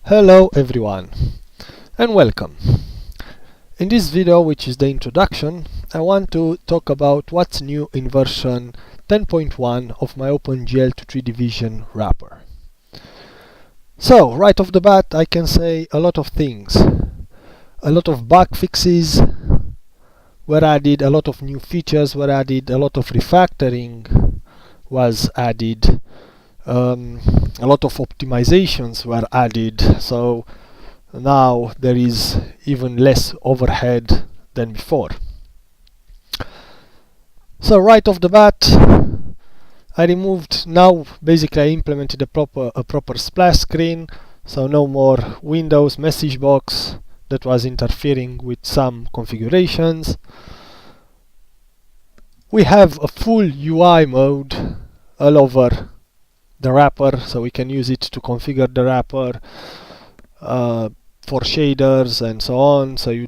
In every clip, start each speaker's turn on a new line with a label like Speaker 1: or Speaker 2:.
Speaker 1: Hello everyone and welcome. In this video, which is the introduction, I want to talk about what's new in version 10.1 of my OpenGL to 3D Vision wrapper. So right off the bat I can say a lot of things. A lot of bug fixes were added, a lot of new features were added, a lot of refactoring was added. A lot of optimizations were added, so now there is even less overhead than before. So right off the bat I implemented a proper splash screen, so no more Windows message box that was interfering with some configurations. We have a full UI mode all over the wrapper, so we can use it to configure the wrapper for shaders and so on. So you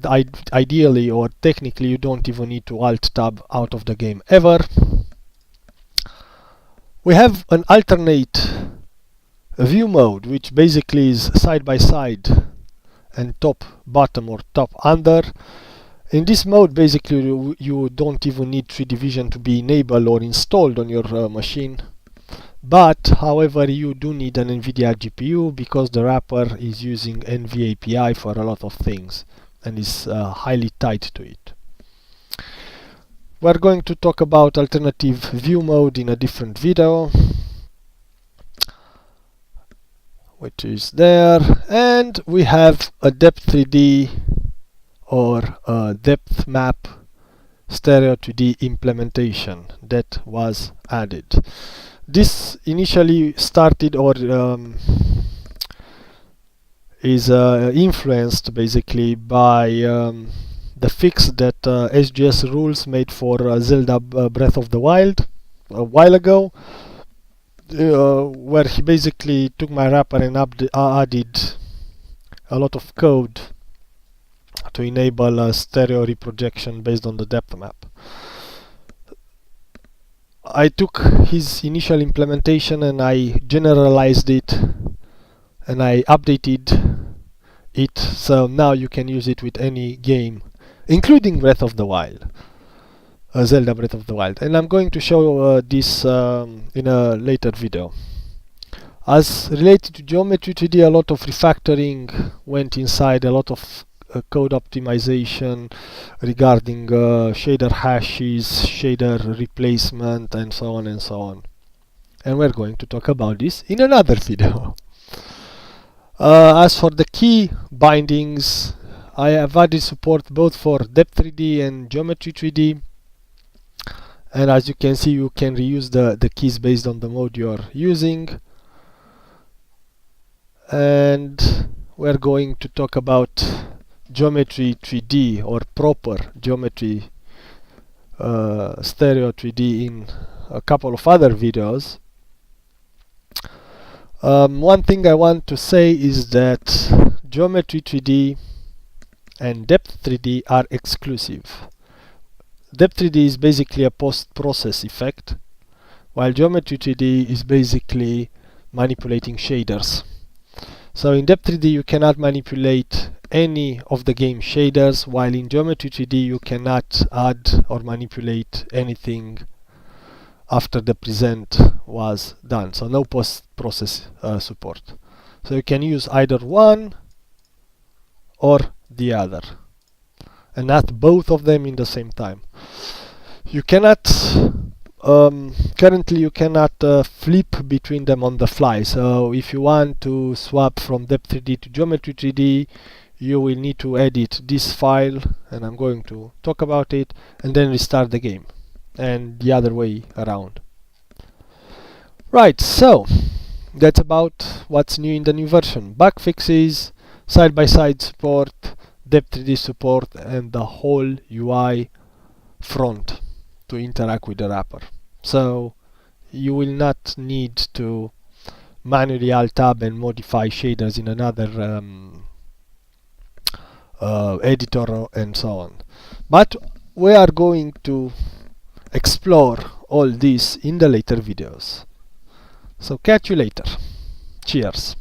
Speaker 1: ideally or technically you don't even need to alt tab out of the game ever. We have an alternate view mode, which basically is side by side and top bottom or top under. In this mode basically you don't even need 3D Vision to be enabled or installed on your machine. But however, you do need an NVIDIA GPU because the wrapper is using NVAPI for a lot of things and is highly tied to it. We're going to talk about alternative view mode in a different video, which is there, and we have a depth 3D or a depth map stereo 2D implementation that was added. This initially started or is influenced basically by the fix that SGS rules made for Zelda Breath of the Wild a while ago, where he basically took my wrapper and added a lot of code to enable stereo reprojection based on the depth map. I took his initial implementation and I generalized it and I updated it, so now you can use it with any game, including Breath of the Wild, Zelda Breath of the Wild, and I'm going to show this in a later video. As related to Geometry 3D, a lot of refactoring went inside, a lot of code optimization regarding shader hashes, shader replacement, and so on and so on. And we're going to talk about this in another video. As for the key bindings, I have added support both for Depth 3D and Geometry 3D. And as you can see, you can reuse the keys based on the mode you're using. And we're going to talk about Geometry 3D or proper Geometry stereo 3D in a couple of other videos. One thing I want to say is that Geometry 3D and Depth 3D are exclusive. Depth 3D is basically a post-process effect, while Geometry 3D is basically manipulating shaders. So in Depth 3D you cannot manipulate any of the game shaders, while in Geometry 3D you cannot add or manipulate anything after the present was done. So no post-process support. So you can use either one or the other and not both of them in the same time. You cannot currently you cannot flip between them on the fly. So if you want to swap from Depth 3D to Geometry 3D, you will need to edit this file, and I'm going to talk about it, and then restart the game, and the other way around. Right, so that's about what's new in the new version. Bug fixes, side-by-side support, Depth 3D support, and the whole UI front to interact with the wrapper. So you will not need to manually alt tab and modify shaders in another editor and so on. But we are going to explore all this in the later videos. So catch you later. Cheers.